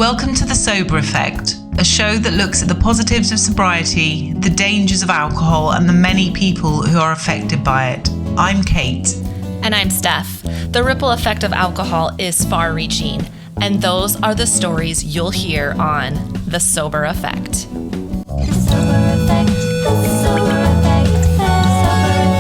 Welcome to The Sober Effect, a show that looks at the positives of sobriety, the dangers of alcohol, and the many people who are affected by it. I'm Kate. And I'm Steph. The ripple effect of alcohol is far-reaching, and those are the stories you'll hear on The Sober Effect. The Sober Effect, the Sober Effect, the Sober Effect,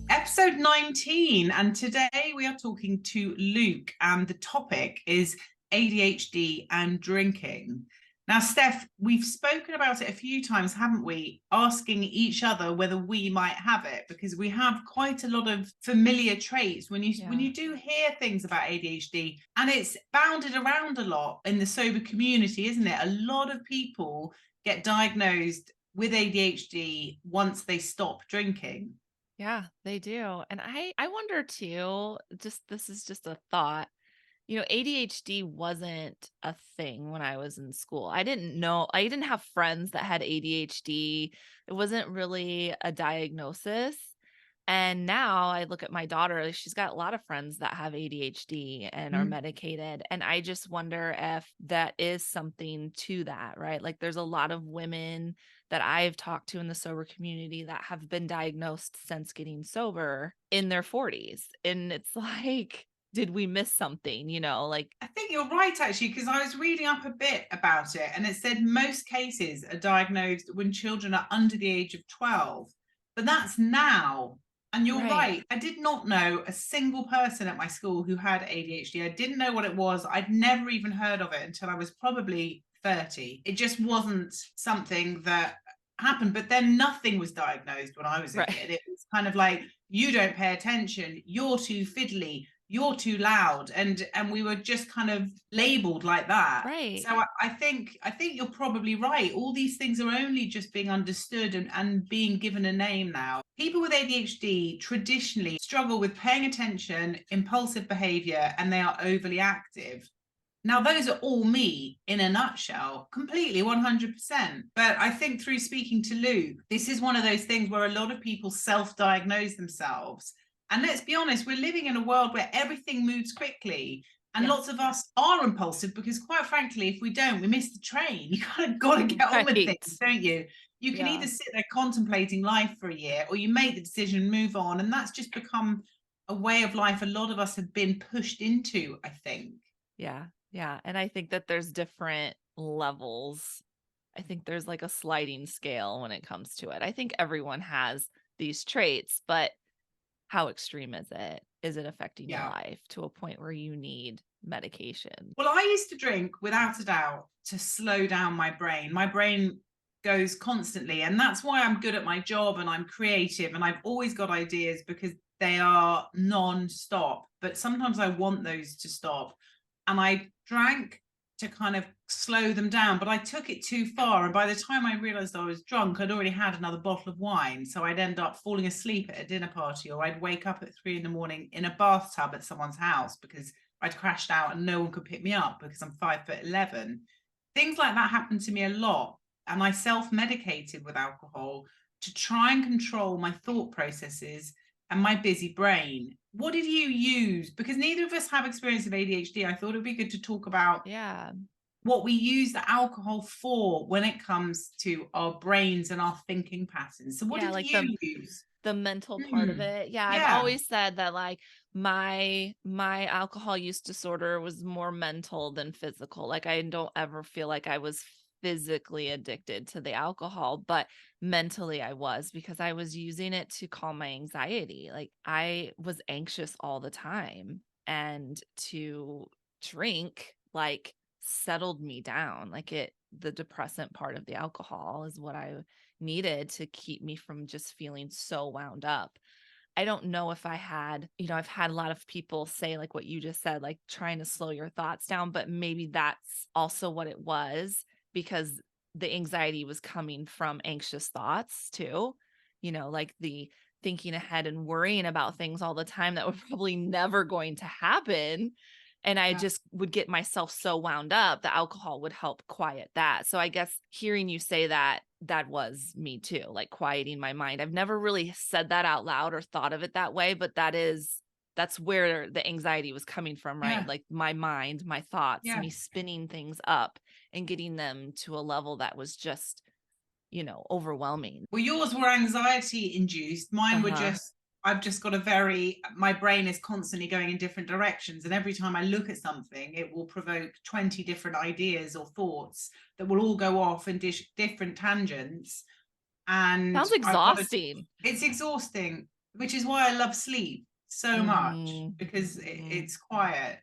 Episode 19, and today we are talking to Luke, and the topic is ADHD and drinking. Now, Steph, we've spoken about it a few times, haven't we? Asking each other whether we might have it, because we have quite a lot of familiar traits when you do hear things about ADHD, and it's bounded around a lot in the sober community, isn't it? A lot of people get diagnosed with ADHD once they stop drinking. Yeah, they do. And I wonder too, this is just a thought. ADHD wasn't a thing when I was in school. I didn't have friends that had ADHD. It wasn't really a diagnosis. And now I look at my daughter, she's got a lot of friends that have ADHD and are medicated. And I just wonder if that is something to that, right? Like there's a lot of women that I've talked to in the sober community that have been diagnosed since getting sober in their 40s. And it's like, did we miss something? Like, I think you're right, actually, because I was reading up a bit about it, and it said most cases are diagnosed when children are under the age of 12. But that's now. And you're right. I did not know a single person at my school who had ADHD. I didn't know what it was. I'd never even heard of it until I was probably 30. It just wasn't something that happened. But then nothing was diagnosed when I was a kid. It was kind of like, you don't pay attention, you're too fiddly, you're too loud, and we were just kind of labeled like that. Right. So I think you're probably right. All these things are only just being understood and being given a name now. People with ADHD traditionally struggle with paying attention, impulsive behavior, and they are overly active. Now, those are all me in a nutshell, completely 100%. But I think through speaking to Luke, this is one of those things where a lot of people self-diagnose themselves. And let's be honest, we're living in a world where everything moves quickly. And lots of us are impulsive because, quite frankly, if we don't, we miss the train. You kind of got to get on with things, don't you? You can either sit there contemplating life for a year, or you make the decision and move on. And that's just become a way of life a lot of us have been pushed into, I think. Yeah. And I think that there's different levels. I think there's like a sliding scale when it comes to it. I think everyone has these traits, but how extreme is it? Is it affecting your life to a point where you need medication? Well, I used to drink without a doubt to slow down my brain. My brain goes constantly, and that's why I'm good at my job and I'm creative and I've always got ideas, because they are non-stop. But sometimes I want those to stop, and I drank to kind of slow them down, but I took it too far. And by the time I realized I was drunk, I'd already had another bottle of wine. So I'd end up falling asleep at a dinner party, or I'd wake up at 3 a.m. in a bathtub at someone's house because I'd crashed out and no one could pick me up because I'm 5'11". Things like that happened to me a lot. And I self-medicated with alcohol to try and control my thought processes and my busy brain. What did you use? Because neither of us have experience of ADHD. I thought it would be good to talk about what we use the alcohol for when it comes to our brains and our thinking patterns. So what did like you use? The mental part of it. I've always said that like my alcohol use disorder was more mental than physical. Like I don't ever feel like I was physically addicted to the alcohol, but mentally I was, because I was using it to calm my anxiety. Like I was anxious all the time, and to drink like settled me down. The depressant part of the alcohol is what I needed to keep me from just feeling so wound up. I don't know if I had, I've had a lot of people say like what you just said, like trying to slow your thoughts down, but maybe that's also what it was, because the anxiety was coming from anxious thoughts too, like the thinking ahead and worrying about things all the time that were probably never going to happen. And I just would get myself so wound up, the alcohol would help quiet that. So I guess hearing you say that, that was me too, like quieting my mind. I've never really said that out loud or thought of it that way, but that's where the anxiety was coming from, right? Yeah. Like my mind, my thoughts, Yeah. me spinning things up and getting them to a level that was just, overwhelming. Well, yours were anxiety induced. Mine were I've just got my brain is constantly going in different directions. And every time I look at something, it will provoke 20 different ideas or thoughts that will all go off in different tangents. And sounds exhausting. It's exhausting, which is why I love sleep so much, because it's quiet.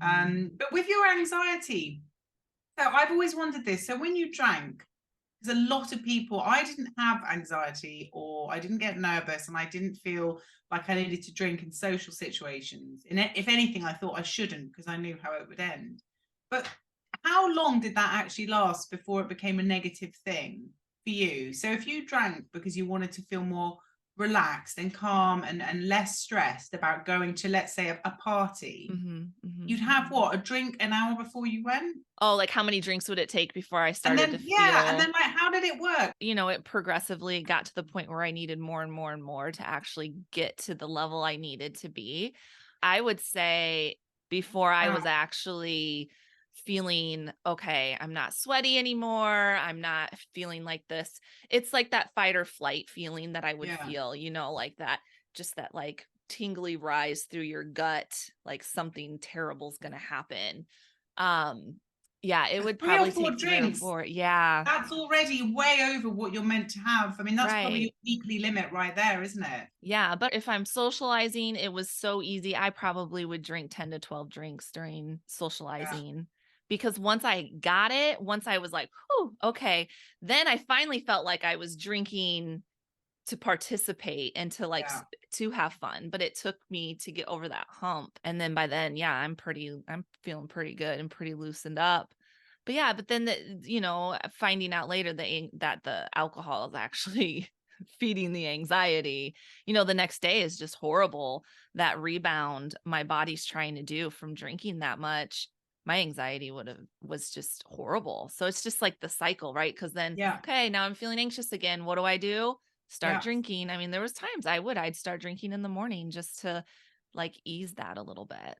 But with your anxiety, so I've always wondered this. So when you drank, because a lot of people, I didn't have anxiety, or I didn't get nervous, and I didn't feel like I needed to drink in social situations. And if anything, I thought I shouldn't, because I knew how it would end. But how long did that actually last before it became a negative thing for you? So if you drank because you wanted to feel more relaxed and calm and less stressed about going to, let's say, a party, you'd have what, a drink an hour before you went? Oh, like how many drinks would it take before I started to feel? And then like, how did it work? It progressively got to the point where I needed more and more and more to actually get to the level I needed to be. I would say before I was actually feeling, okay, I'm not sweaty anymore. I'm not feeling like this. It's like that fight or flight feeling that I would feel, like that, just that like tingly rise through your gut, like something terrible's going to happen. Yeah, it would probably take 3 or 4. Yeah. That's already way over what you're meant to have. I mean, that's probably your weekly limit right there, isn't it? Yeah, but if I'm socializing, it was so easy. I probably would drink 10 to 12 drinks during socializing. Because once I got it, once I was like, "Whew, okay," then I finally felt like I was drinking to participate and to to have fun, but it took me to get over that hump. And then by then, I'm feeling pretty good and pretty loosened up. But then finding out later that the alcohol is actually feeding the anxiety, the next day is just horrible. That rebound my body's trying to do from drinking that much, my anxiety was just horrible. So it's just like the cycle, right? Because then, okay, now I'm feeling anxious again. What do? Start drinking. I mean, there was times I'd start drinking in the morning just to like ease that a little bit.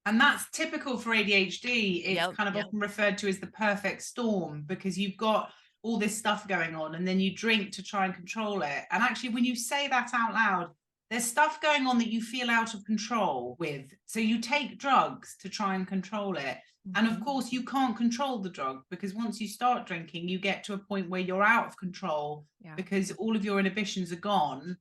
And that's typical for ADHD. It's kind of often referred to as the perfect storm, because you've got all this stuff going on and then you drink to try and control it. And actually, when you say that out loud, there's stuff going on that you feel out of control with. So you take drugs to try and control it. And of course, you can't control the drug, because once you start drinking, you get to a point where you're out of control because all of your inhibitions are gone.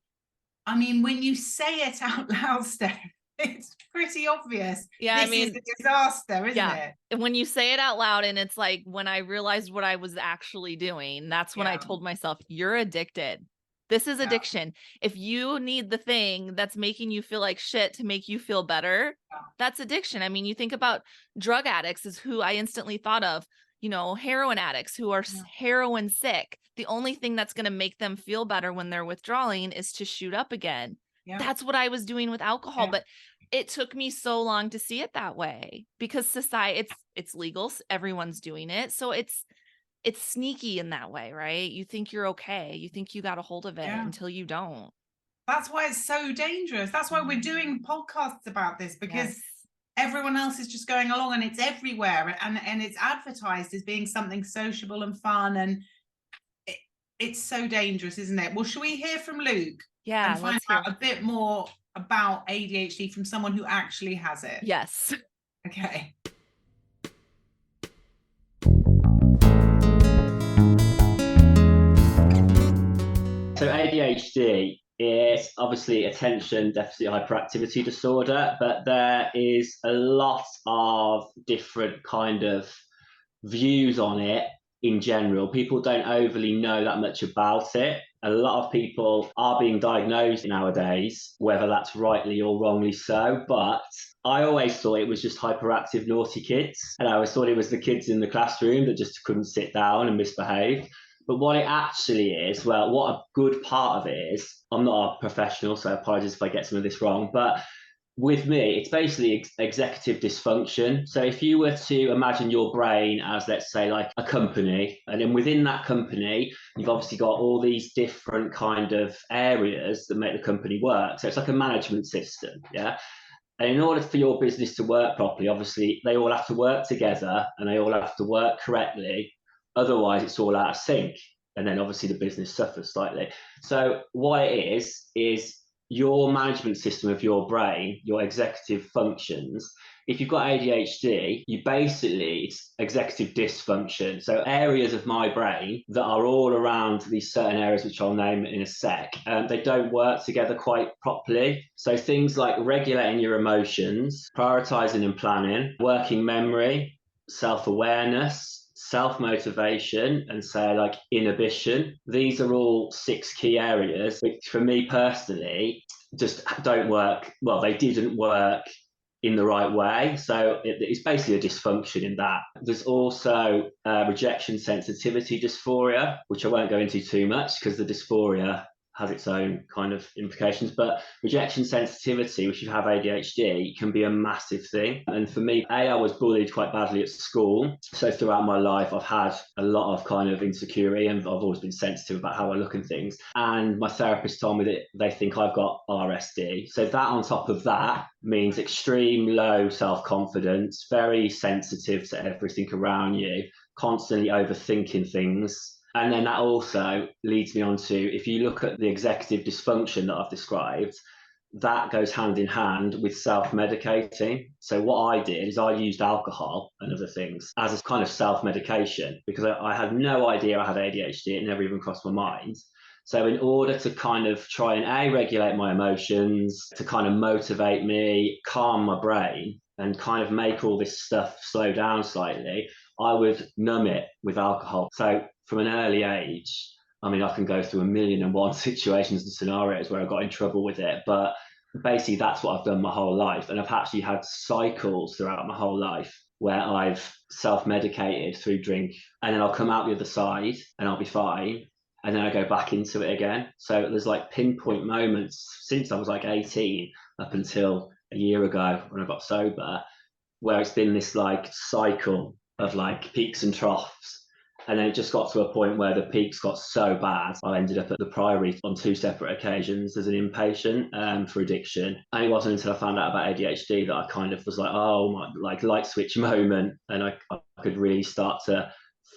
I mean, when you say it out loud, Steph, it's pretty obvious. Yeah, this is a disaster, isn't it? And when you say it out loud, and it's like when I realized what I was actually doing, that's when I told myself, you're addicted. This is addiction. If you need the thing that's making you feel like shit to make you feel better, that's addiction. I mean, you think about drug addicts is who I instantly thought of, heroin addicts who are heroin sick. The only thing that's going to make them feel better when they're withdrawing is to shoot up again. That's what I was doing with alcohol. But it took me so long to see it that way, because society, it's legal. Everyone's doing it. So it's sneaky in that way, right? You think you're okay. You think you got a hold of it until you don't. That's why it's so dangerous. That's why we're doing podcasts about this, because everyone else is just going along and it's everywhere, and it's advertised as being something sociable and fun, and it's so dangerous, isn't it? Well, should we hear from Luke? Yeah, and find out a bit more about ADHD from someone who actually has it? Yes. Okay. So ADHD is obviously attention deficit hyperactivity disorder, but there is a lot of different kind of views on it in general. People don't overly know that much about it. A lot of people are being diagnosed nowadays, whether that's rightly or wrongly so, but I always thought it was just hyperactive, naughty kids. And I always thought it was the kids in the classroom that just couldn't sit down and misbehave. But what it actually is, well, what a good part of it is, I'm not a professional, so apologies if I get some of this wrong, but with me, it's basically executive dysfunction. So if you were to imagine your brain as, let's say, like a company, and then within that company, you've obviously got all these different kind of areas that make the company work. So it's like a management system, yeah? And in order for your business to work properly, obviously, they all have to work together and they all have to work correctly. Otherwise, it's all out of sync. And then obviously the business suffers slightly. So what it is your management system of your brain, your executive functions. If you've got ADHD, you basically, it's executive dysfunction. So areas of my brain that are all around these certain areas, which I'll name in a sec, they don't work together quite properly. So things like regulating your emotions, prioritizing and planning, working memory, self-awareness, self-motivation, and say like inhibition. These are all 6 key areas which for me personally just don't work. Well, they didn't work in the right way. So it's basically a dysfunction in that. There's also rejection sensitivity dysphoria, which I won't go into too much because the dysphoria has its own kind of implications, but rejection sensitivity, which you have ADHD, can be a massive thing. And for me, I was bullied quite badly at school. So throughout my life, I've had a lot of kind of insecurity and I've always been sensitive about how I look and things. And my therapist told me that they think I've got RSD. So that on top of that means extreme low self-confidence, very sensitive to everything around you, constantly overthinking things. And then that also leads me on to, if you look at the executive dysfunction that I've described, that goes hand in hand with self-medicating. So what I did is I used alcohol and other things as a kind of self-medication because I had no idea I had ADHD. It never even crossed my mind. So in order to kind of try and regulate my emotions, to kind of motivate me, calm my brain, and kind of make all this stuff slow down slightly, I would numb it with alcohol. So from an early age, I mean, I can go through 1,000,001 situations and scenarios where I got in trouble with it, but basically that's what I've done my whole life. And I've actually had cycles throughout my whole life where I've self-medicated through drink, and then I'll come out the other side and I'll be fine. And then I go back into it again. So there's like pinpoint moments since I was like 18 up until a year ago when I got sober, where it's been this like cycle of like peaks and troughs. And then it just got to a point where the peaks got so bad, I ended up at the Priory on 2 separate occasions as an inpatient for addiction. And it wasn't until I found out about ADHD that I kind of was like, oh, my like light switch moment. And I could really start to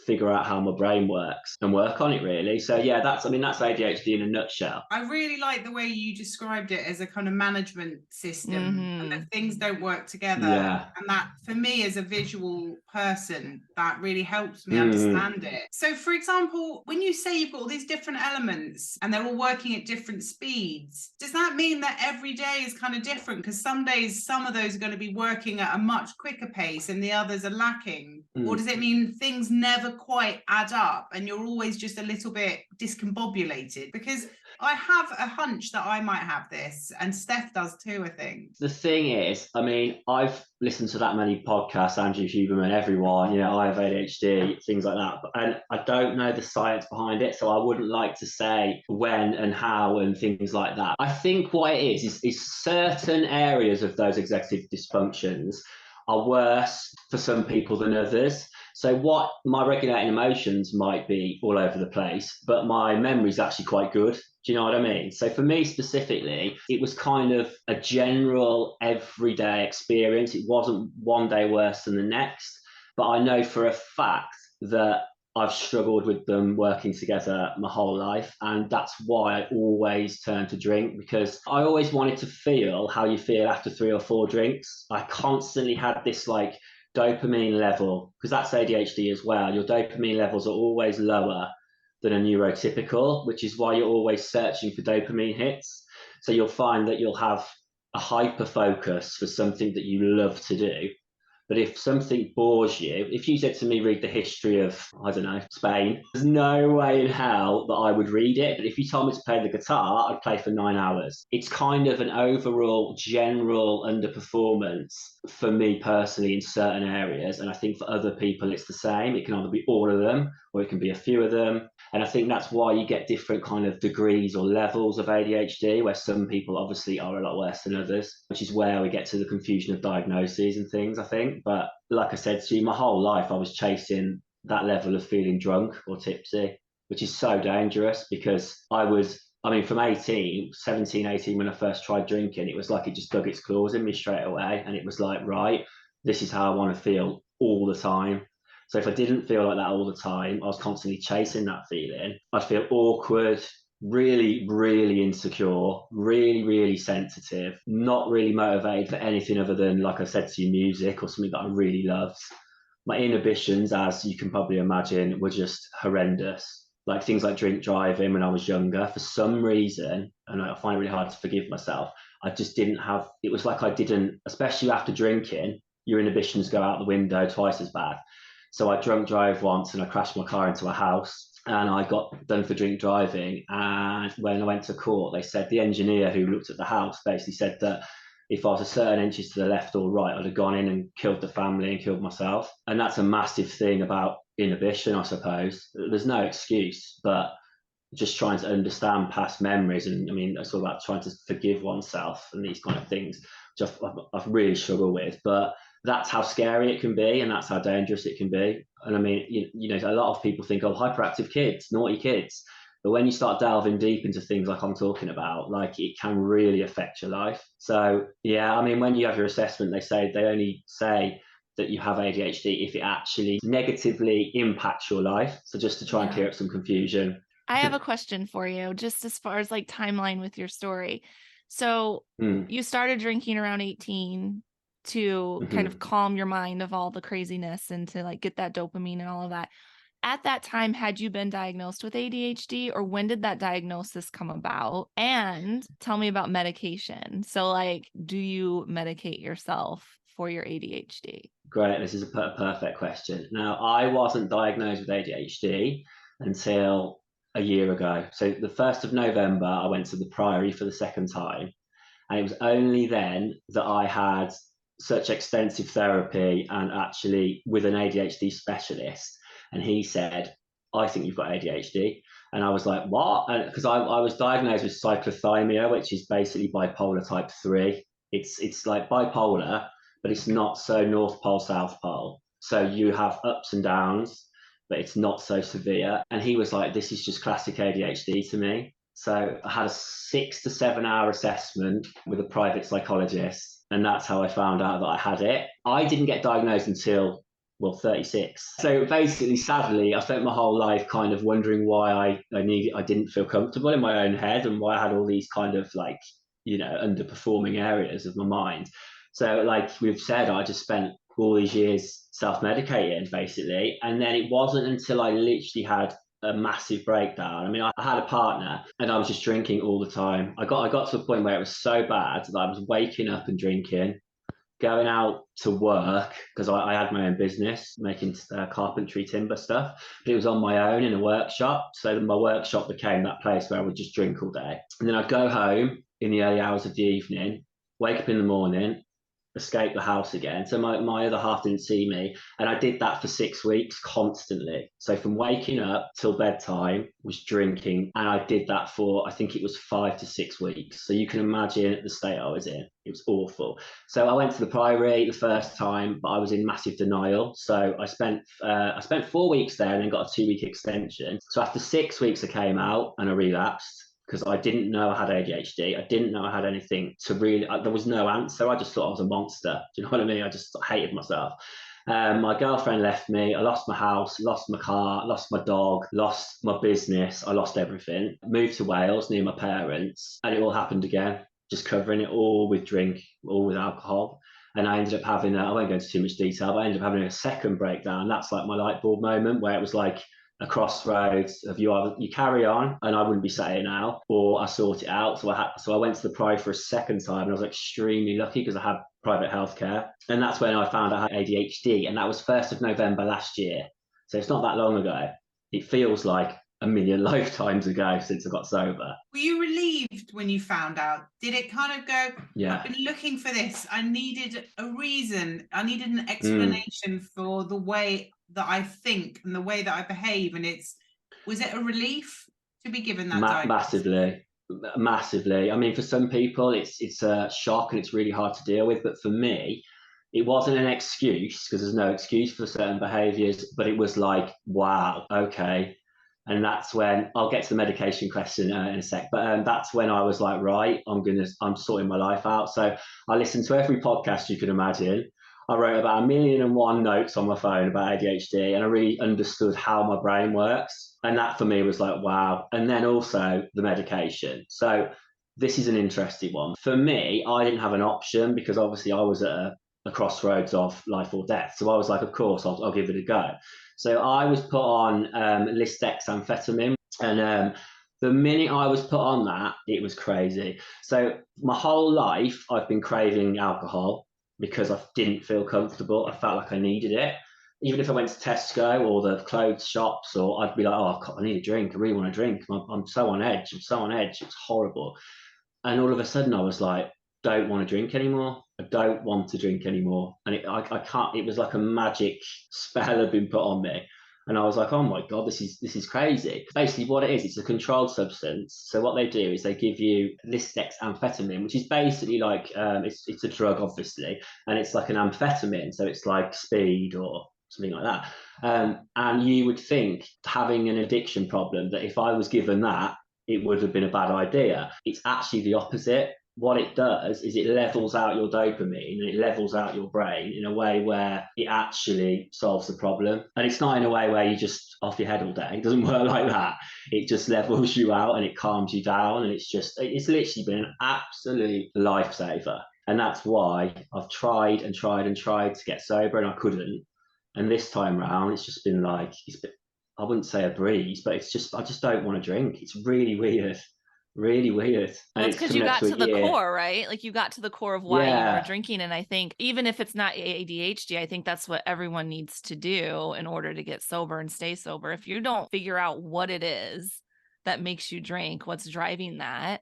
figure out how my brain works and work on it really. So yeah, that's ADHD in a nutshell. I really like the way you described it as a kind of management system and that things don't work together. Yeah. And that for me as a visual person, that really helps me understand it. So for example, when you say you've got all these different elements and they're all working at different speeds, does that mean that every day is kind of different? Because some days, some of those are going to be working at a much quicker pace and the others are lacking. Or does it mean things never quite add up and you're always just a little bit discombobulated? Because I have a hunch that I might have this, and Steph does too, I think. The thing is, I mean, I've listened to that many podcasts, Andrew Huberman, everyone, you know, I have ADHD, things like that, and I don't know the science behind it, so I wouldn't like to say when and how and things like that. I think what it is certain areas of those executive dysfunctions are worse for some people than others. So what my regulating emotions might be all over the place, but my memory is actually quite good. Do you know what I mean? So for me specifically, it was kind of a general everyday experience. It wasn't one day worse than the next, but I know for a fact that I've struggled with them working together my whole life. And that's why I always turn to drink, because I always wanted to feel how you feel after 3 or 4 drinks. I constantly had this like dopamine level, because that's ADHD as well. Your dopamine levels are always lower than a neurotypical, which is why you're always searching for dopamine hits. So you'll find that you'll have a hyper focus for something that you love to do, But if something bores you, if you said to me, read the history of, I don't know, Spain, there's no way in hell that I would read it. But if you told me to play the guitar, I'd play for 9 hours. It's kind of an overall general underperformance for me personally in certain areas. And I think for other people, it's the same. It can either be all of them or it can be a few of them. And I think that's why you get different kind of degrees or levels of ADHD, where some people obviously are a lot worse than others, which is where we get to the confusion of diagnoses and things, I think. But like I said to you, my whole life I was chasing that level of feeling drunk or tipsy, which is so dangerous because from 17, 18, when I first tried drinking, it was like it just dug its claws in me straight away. And it was like, right, this is how I want to feel all the time. So if I didn't feel like that all the time, I was constantly chasing that feeling. I'd feel awkward, really, really insecure, really, really sensitive, not really motivated for anything other than, like I said to you, music or something that I really loved. My inhibitions, as you can probably imagine, were just horrendous. Like things like drink driving when I was younger, for some reason, and I find it really hard to forgive myself, I just didn't have, it was like I didn't, especially after drinking, your inhibitions go out the window twice as bad. So I drunk drove once and I crashed my car into a house and I got done for drink driving. And when I went to court, they said the engineer who looked at the house basically said that if I was a certain inches to the left or right, I'd have gone in and killed the family and killed myself. And that's a massive thing about inhibition, I suppose. There's no excuse, but just trying to understand past memories. And I mean, it's all about trying to forgive oneself and these kind of things, which I've really struggled with. But that's how scary it can be and that's how dangerous it can be. And I mean, you know, a lot of people think, oh, hyperactive kids, naughty kids. But when you start delving deep into things like I'm talking about, like it can really affect your life. So yeah, I mean, when you have your assessment, they only say that you have ADHD if it actually negatively impacts your life. So just to try and clear up some confusion. I have a question for you, just as far as like timeline with your story. So you started drinking around 18 to kind of calm your mind of all the craziness and to like get that dopamine and all of that. At that time, had you been diagnosed with ADHD, or when did that diagnosis come about? And tell me about medication. So like, do you medicate yourself for your ADHD? Great. This is a perfect question. Now, I wasn't diagnosed with ADHD until a year ago. So the 1st of November, I went to the Priory for the second time. And it was only then that I had such extensive therapy and actually with an ADHD specialist. And he said, I think you've got ADHD. And I was like, what? Because I was diagnosed with cyclothymia, which is basically bipolar type 3. It's like bipolar, but it's not so North Pole, South Pole. So you have ups and downs, but it's not so severe. And he was like, this is just classic ADHD to me. So I had a 6 to 7 hour assessment with a private psychologist. And that's how I found out that I had it. I didn't get diagnosed until 36. So basically, sadly, I spent my whole life kind of wondering why I didn't feel comfortable in my own head and why I had all these kind of like, you know, underperforming areas of my mind. So like we've said, I just spent all these years self-medicating basically. And then it wasn't until I literally had a massive breakdown. I mean, I had a partner and I was just drinking all the time. I got to a point where it was so bad that I was waking up and drinking, going out to work because I had my own business making carpentry timber stuff, but it was on my own in a workshop. So my workshop became that place where I would just drink all day. And then I'd go home in the early hours of the evening, wake up in the morning, escape the house again. So my other half didn't see me. And I did that for 6 weeks constantly. So from waking up till bedtime was drinking. And I did that for, I think it was 5 to 6 weeks. So you can imagine the state I was in. It was awful. So I went to the Priory the first time, but I was in massive denial. So I spent 4 weeks there and then got a 2-week extension. So after 6 weeks I came out and I relapsed, because I didn't know I had ADHD. I didn't know I had anything to really, there was no answer. I just thought I was a monster. Do you know what I mean? I just hated myself. My girlfriend left me. I lost my house, lost my car, lost my dog, lost my business. I lost everything. Moved to Wales near my parents, and it all happened again, just covering it all with drink, all with alcohol. And I ended up having, I won't go into too much detail, but I ended up having a second breakdown. That's like my light bulb moment where it was like, a crossroads of you either you carry on, and I wouldn't be sat here now, or I sort it out. So I went to the Priory for a second time, and I was extremely lucky because I had private healthcare, and that's when I found out I had ADHD, and that was 1st of November last year. So it's not that long ago. It feels like a million lifetimes ago since I got sober. Were you relieved when you found out? Did it kind of go, Yeah. I've been looking for this. I needed a reason. I needed an explanation for the way that I think and the way that I behave. And was it a relief to be given that diagnosis? Massively. I mean, for some people, it's a shock and it's really hard to deal with. But for me, it wasn't an excuse, because there's no excuse for certain behaviours, but it was like, wow, okay. And that's when I'll get to the medication question in a sec. But that's when I was like, right, I'm sorting my life out. So I listened to every podcast you could imagine. I wrote about 1,000,001 notes on my phone about ADHD, and I really understood how my brain works. And that for me was like, wow. And then also the medication. So this is an interesting one. For me, I didn't have an option, because obviously I was at a crossroads of life or death. So I was like, of course, I'll give it a go. So I was put on lisdexamfetamine, and the minute I was put on that, it was crazy. So my whole life, I've been craving alcohol because I didn't feel comfortable. I felt like I needed it. Even if I went to Tesco or the clothes shops, or I'd be like, oh, I need a drink. I really want a drink. I'm so on edge. I'm so on edge. It's horrible. And all of a sudden I was like, don't want to drink anymore. I don't want to drink anymore. And I can't, it was like a magic spell had been put on me. And I was like, oh my God, this is crazy. Basically what it is, it's a controlled substance. So what they do is they give you lisdexamfetamine, which is basically like, it's a drug obviously, and it's like an amphetamine. So it's like speed or something like that. And you would think, having an addiction problem, that if I was given that, it would have been a bad idea. It's actually the opposite. What it does is it levels out your dopamine, and it levels out your brain in a way where it actually solves the problem. And it's not in a way where you just off your head all day. It doesn't work like that. It just levels you out and it calms you down. And it's literally been an absolute lifesaver. And that's why I've tried and tried and tried to get sober, and I couldn't. And this time around, it's just been like, I wouldn't say a breeze, but I just don't want to drink. It's really weird. Really weird. Well, it's because you got to the core, right? Like you got to the core of why you were drinking. And I think even if it's not ADHD, I think that's what everyone needs to do in order to get sober and stay sober. If you don't figure out what it is that makes you drink, what's driving that,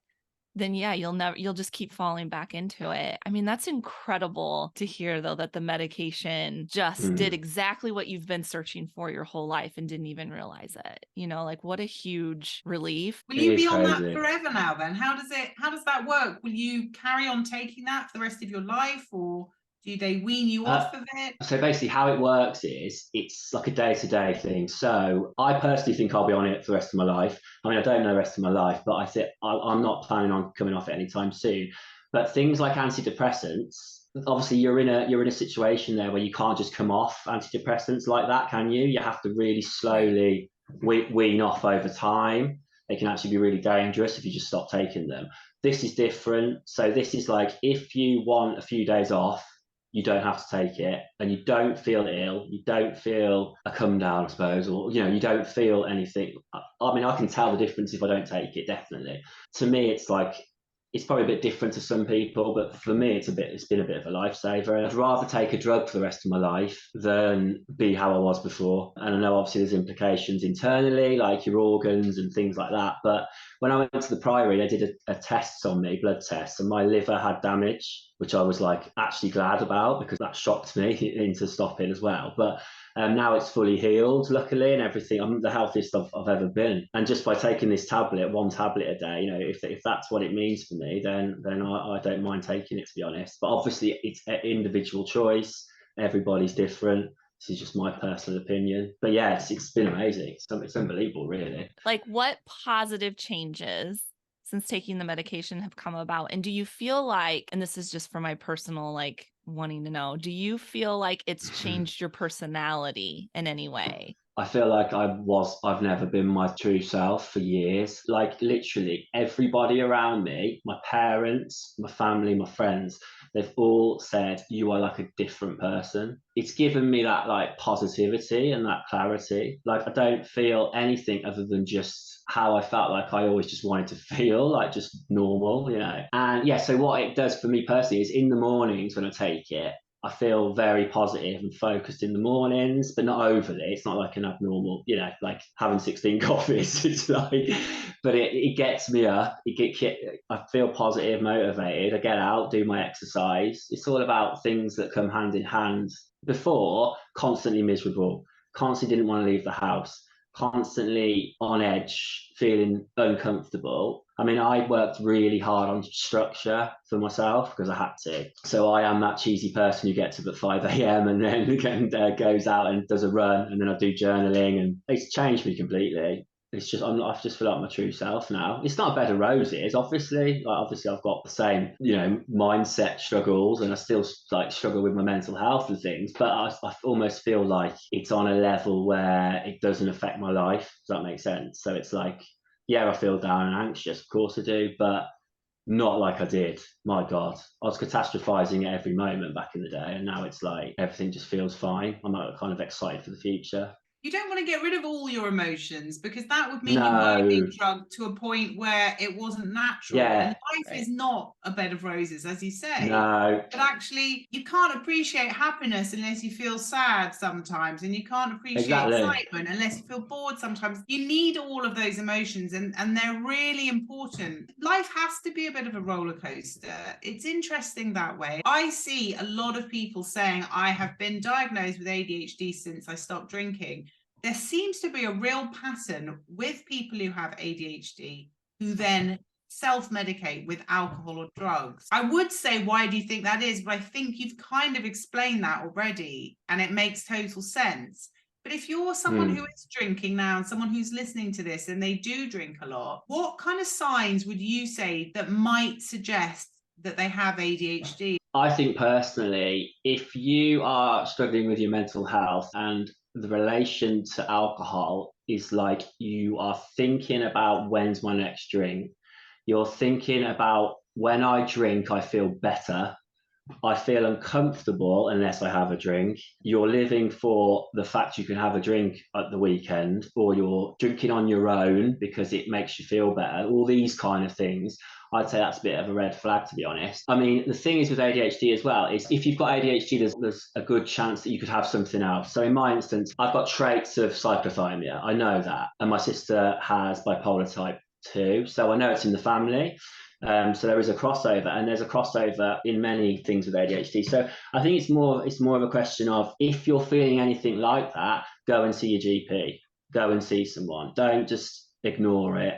then yeah, you'll just keep falling back into it. I mean, that's incredible to hear though, that the medication just did exactly what you've been searching for your whole life and didn't even realize it. You know, like what a huge relief. Will you be on that forever now then? How does that work? Will you carry on taking that for the rest of your life, or do they wean you off of it? So basically how it works is it's like a day-to-day thing. So I personally think I'll be on it for the rest of my life. I mean, I don't know the rest of my life, but I think I'm not planning on coming off it anytime soon. But things like antidepressants, obviously you're in a situation there where you can't just come off antidepressants like that, can you? You have to really slowly wean off over time. They can actually be really dangerous if you just stop taking them. This is different. So this is like, if you want a few days off, you don't have to take it, and you don't feel ill, you don't feel a come down, I suppose, or you don't feel anything. I mean, I can tell the difference if I don't take it, definitely. To me, it's like, it's probably a bit different to some people, but for me, it's been a bit of a lifesaver. I'd rather take a drug for the rest of my life than be how I was before. And I know obviously there's implications internally, like your organs and things like that. But when I went to the Priory, they did a test on me, blood test, and my liver had damage, which I was like actually glad about, because that shocked me into stopping as well. But now it's fully healed, luckily, and everything. I'm the healthiest I've ever been. And just by taking this tablet, one tablet a day, if that's what it means for me, then I don't mind taking it, to be honest. But obviously, it's an individual choice. Everybody's different. This is just my personal opinion. But yeah, it's been amazing. It's unbelievable, really. Like, what positive changes since taking the medication have come about? And do you feel like, and this is just for my personal, like, wanting to know, do you feel like it's changed your personality in any way? I feel like I've never been my true self for years. Like literally everybody around me, my parents, my family, my friends, they've all said you are like a different person. It's given me that like positivity and that clarity. Like I don't feel anything other than just how I felt like I always just wanted to feel, like just normal, you know. And yeah, so what it does for me personally is in the mornings when I take it, I feel very positive and focused in the mornings, but not overly. It's not like an abnormal, you know, like having 16 coffees. It's like, but it gets me up. I feel positive, motivated. I get out, do my exercise. It's all about things that come hand in hand. Before, constantly miserable, constantly didn't want to leave the house, constantly on edge, feeling uncomfortable. I mean, I worked really hard on structure for myself because I had to. So I am that cheesy person who gets up at 5 a.m. and then goes out and does a run, and then I do journaling, and it's changed me completely. It's just I just feel like my true self now. It's not a bed of roses, obviously. Like obviously, I've got the same, you know, mindset struggles, and I still like struggle with my mental health and things. But I almost feel like it's on a level where it doesn't affect my life. Does that make sense? So it's like, yeah, I feel down and anxious, of course I do, but not like I did. My God, I was catastrophizing at every moment back in the day, and now it's like everything just feels fine. I'm like, kind of excited for the future. You don't want to get rid of all your emotions, because that would mean you No. were being drugged to a point where it wasn't natural. Yeah. And life is not a bed of roses, as you say. No. But actually, you can't appreciate happiness unless you feel sad sometimes, and you can't appreciate excitement unless you feel bored sometimes. You need all of those emotions, and they're really important. Life has to be a bit of a roller coaster. It's interesting that way. I see a lot of people saying, I have been diagnosed with ADHD since I stopped drinking. There seems to be a real pattern with people who have ADHD who then self-medicate with alcohol or drugs. I would say, why do you think that is? But I think you've kind of explained that already, and it makes total sense. But if you're someone who is drinking now and someone who's listening to this and they do drink a lot, what kind of signs would you say that might suggest that they have ADHD? I think personally, if you are struggling with your mental health and the relation to alcohol is like you are thinking about when's my next drink, you're thinking about when I drink, I feel better. I feel uncomfortable unless I have a drink. You're living for the fact you can have a drink at the weekend, or you're drinking on your own because it makes you feel better. All these kind of things. I'd say that's a bit of a red flag, to be honest. I mean, the thing is with ADHD as well, is if you've got ADHD, there's a good chance that you could have something else. So in my instance, I've got traits of cyclothymia. I know that. And my sister has bipolar type 2. So I know it's in the family. So there is a crossover, and there's a crossover in many things with ADHD. So I think it's more of a question of, if you're feeling anything like that, go and see your GP, go and see someone. Don't just ignore it.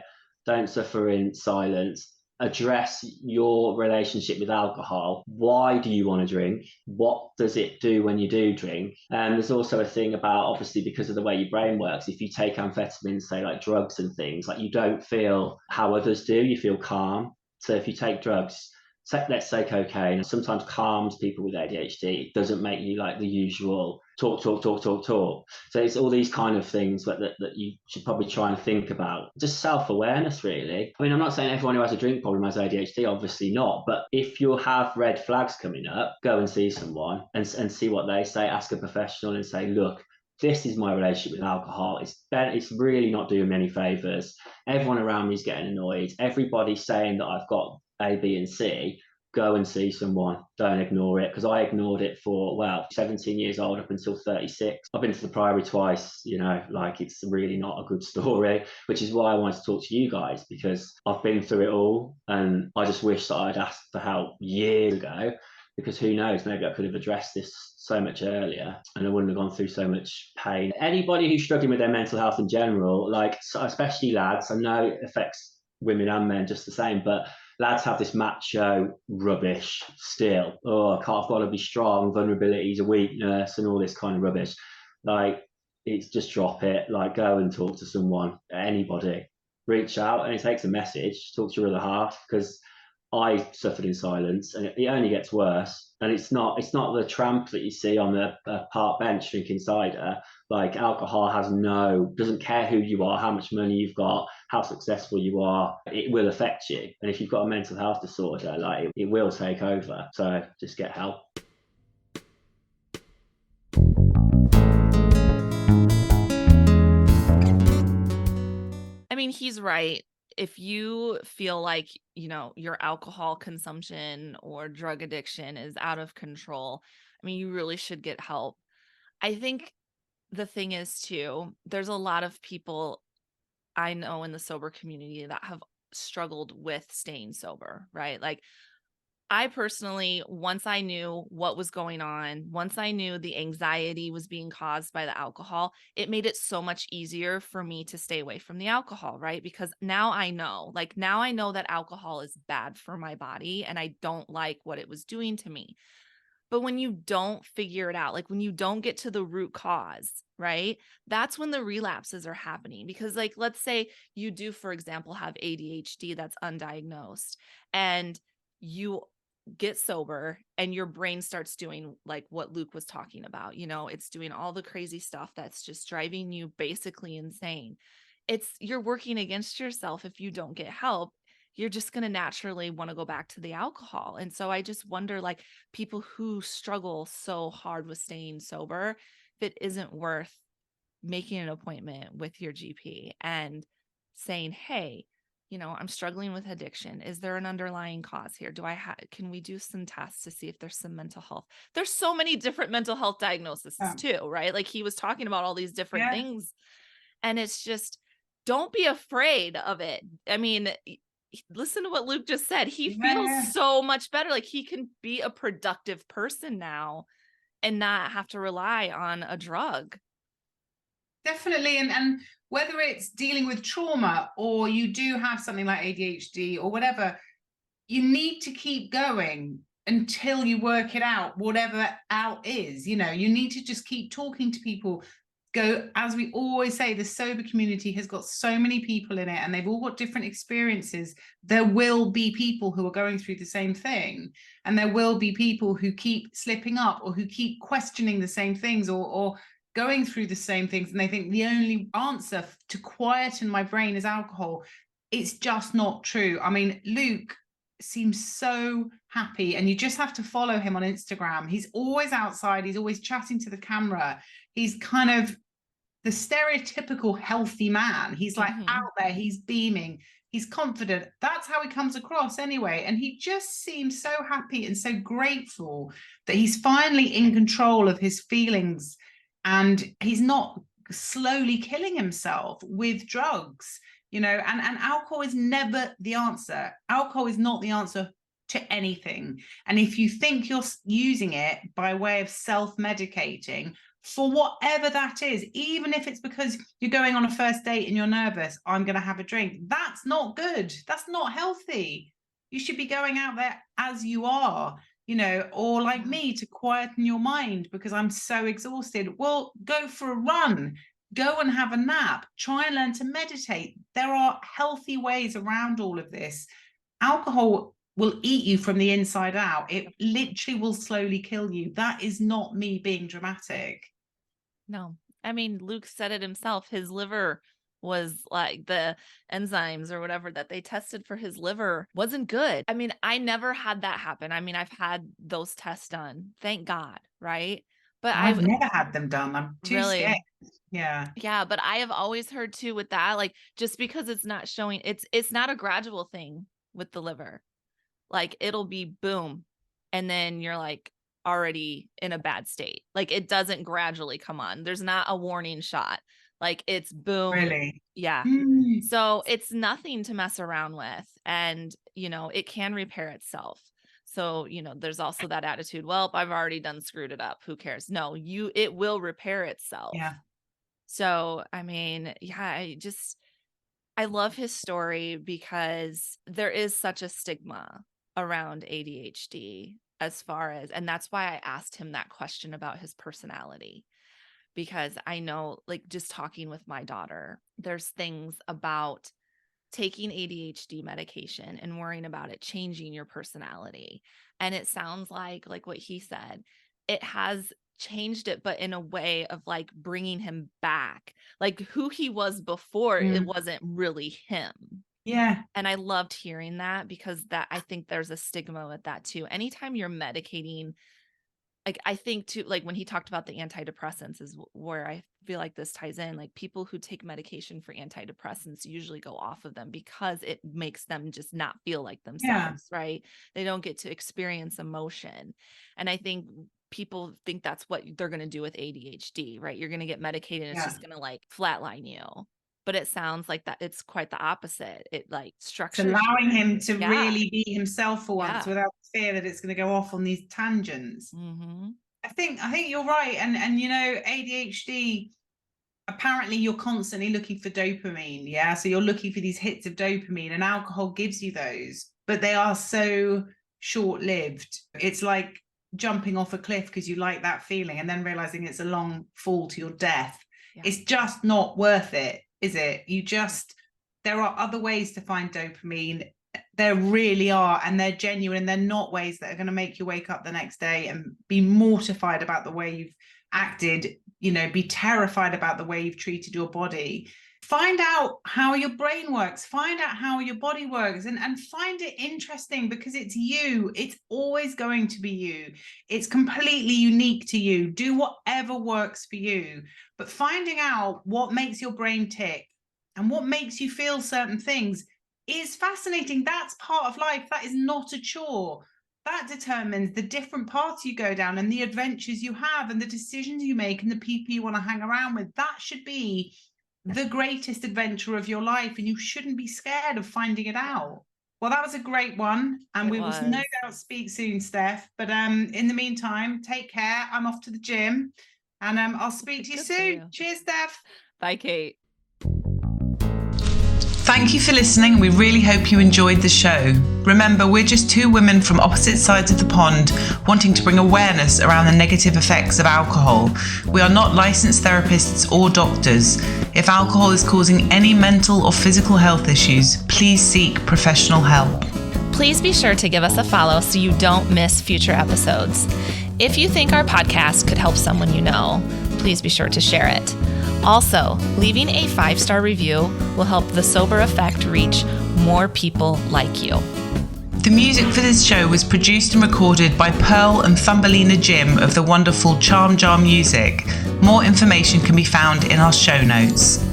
Don't suffer in silence. Address your relationship with alcohol. Why do you want to drink? What does it do when you do drink? And there's also a thing about, obviously, because of the way your brain works, if you take amphetamines, say like drugs and things, like you don't feel how others do, you feel calm. So if you take drugs, let's say cocaine, sometimes calms people with ADHD. It doesn't make you like the usual talk. So it's all these kind of things that you should probably try and think about. Just self-awareness, really. I mean, I'm not saying everyone who has a drink problem has ADHD, obviously not. But if you have red flags coming up, go and see someone and see what they say. Ask a professional and say, look, this is my relationship with alcohol. It's really not doing me any favors. Everyone around me is getting annoyed. Everybody's saying that I've got A, B, and C. Go and see someone. Don't ignore it, because I ignored it for 17 years old up until 36. I've been to the Priory twice. You know, like, it's really not a good story, which is why I wanted to talk to you guys, because I've been through it all, and I just wish that I'd asked for help years ago. Because who knows, maybe I could have addressed this so much earlier and I wouldn't have gone through so much pain. Anybody who's struggling with their mental health in general, like especially lads, I know it affects women and men just the same, but lads have this macho rubbish still. I've got to be strong, vulnerability is a weakness, and all this kind of rubbish. Like, it's just drop it. Like, go and talk to someone, anybody. Reach out, and it takes a message. Talk to your other half, because I suffered in silence, and it only gets worse. And it's not the tramp that you see on the park bench drinking cider. Like, alcohol doesn't care who you are, how much money you've got, how successful you are. It will affect you. And if you've got a mental health disorder, like, it will take over. So just get help. I mean, he's right. If you feel like, your alcohol consumption or drug addiction is out of control, I mean, you really should get help. I think the thing is too, there's a lot of people I know in the sober community that have struggled with staying sober, right? Like, I personally, once I knew what was going on, once I knew the anxiety was being caused by the alcohol, it made it so much easier for me to stay away from the alcohol, right? Because now I know that alcohol is bad for my body and I don't like what it was doing to me. But when you don't figure it out, like when you don't get to the root cause, right? That's when the relapses are happening. Because, like, let's say you do, for example, have ADHD that's undiagnosed, and you get sober and your brain starts doing like what Luke was talking about. It's doing all the crazy stuff that's just driving you basically insane. You're working against yourself if you don't get help. You're just going to naturally want to go back to the alcohol. And so I just wonder, like, people who struggle so hard with staying sober, if it isn't worth making an appointment with your GP and saying, hey, I'm struggling with addiction. Is there an underlying cause here? Can we do some tests to see if there's some mental health? There's so many different mental health diagnoses too, right? Like, he was talking about all these different things, and it's just, don't be afraid of it. I mean, listen to what Luke just said. He feels so much better. Like, he can be a productive person now and not have to rely on a drug. Definitely. And whether it's dealing with trauma or you do have something like ADHD or whatever, you need to keep going until you work it out, whatever that out is. You need to just keep talking to people. As we always say, the sober community has got so many people in it and they've all got different experiences. There will be people who are going through the same thing, and there will be people who keep slipping up or who keep questioning the same things or going through the same things, and they think the only answer to quieten my brain is alcohol. It's just not true. I mean, Luke seems so happy, and you just have to follow him on Instagram. He's always outside, he's always chatting to the camera. He's kind of the stereotypical healthy man. He's like out there, he's beaming, he's confident. That's how he comes across anyway. And he just seems so happy and so grateful that he's finally in control of his feelings, and he's not slowly killing himself with drugs. And alcohol is never the answer. Alcohol is not the answer to anything. And if you think you're using it by way of self-medicating for whatever that is, even if it's because you're going on a first date and you're nervous, I'm going to have a drink, that's not good. That's not healthy. You should be going out there as you are, or like me, to quieten your mind because I'm so exhausted. Well, go for a run. Go and have a nap. Try and learn to meditate. There are healthy ways around all of this. Alcohol will eat you from the inside out. It literally will slowly kill you. That is not me being dramatic. No. I mean, Luke said it himself. His liver was like, the enzymes or whatever that they tested for his liver wasn't good. I mean, I never had that happen. I mean, I've had those tests done, thank God, right? But I've never had them done. I'm too scared. Yeah, but I have always heard too with that, like, just because it's not showing, it's not a gradual thing with the liver. Like, it'll be boom, and then you're like already in a bad state. Like, it doesn't gradually come on. There's not a warning shot. Like, it's boom. Really? Yeah. So it's nothing to mess around with, and it can repair itself. So, there's also that attitude, well, I've already done screwed it up, who cares? No, it will repair itself. Yeah. So, I mean, yeah, I love his story because there is such a stigma around ADHD and that's why I asked him that question about his personality, because I know, like, just talking with my daughter, there's things about taking ADHD medication and worrying about it changing your personality. And it sounds like what he said, it has changed it, but in a way of like bringing him back, like who he was before. It wasn't really him. Yeah. And I loved hearing that, because that, I think there's a stigma with that too. Anytime you're medicating, like I think too, like when he talked about the antidepressants is where I feel like this ties in. Like people who take medication for antidepressants usually go off of them because it makes them just not feel like themselves, right? They don't get to experience emotion. And I think people think that's what they're going to do with ADHD, right? You're going to get medicated and it's just going to like flatline you. But it sounds like that it's quite the opposite. It like structures, it's allowing him to really be himself for once without fear that it's going to go off on these tangents. I think you're right. And you know, ADHD, apparently you're constantly looking for dopamine. Yeah. So you're looking for these hits of dopamine, and alcohol gives you those, but they are so short-lived. It's like jumping off a cliff because you like that feeling and then realizing it's a long fall to your death. It's just not worth it, is it? There are other ways to find dopamine. There really are, and they're genuine, and they're not ways that are going to make you wake up the next day and be mortified about the way you've acted, you know, be terrified about the way you've treated your body. Find out how your brain works, find out how your body works, and find it interesting, because it's you. It's always going to be you. It's completely unique to you. Do whatever works for you, but finding out what makes your brain tick and what makes you feel certain things is fascinating. That's part of life. That is not a chore. That determines the different paths you go down and the adventures you have and the decisions you make and the people you want to hang around with. That should be the greatest adventure of your life, and you shouldn't be scared of finding it out. Well, that was a great one, and we will no doubt speak soon, Steph. But in the meantime, take care. I'm off to the gym, and I'll speak to you soon. Cheers, Steph. Bye, Kate. Thank you for listening. We really hope you enjoyed the show. Remember, we're just two women from opposite sides of the pond wanting to bring awareness around the negative effects of alcohol. We are not licensed therapists or doctors. If alcohol is causing any mental or physical health issues, please seek professional help. Please be sure to give us a follow so you don't miss future episodes. If you think our podcast could help someone you know, please be sure to share it. Also, leaving a 5-star review will help The Sober Effect reach more people like you. The music for this show was produced and recorded by Pearl and Thumbelina Jim of the wonderful Charm Jar Music. More information can be found in our show notes.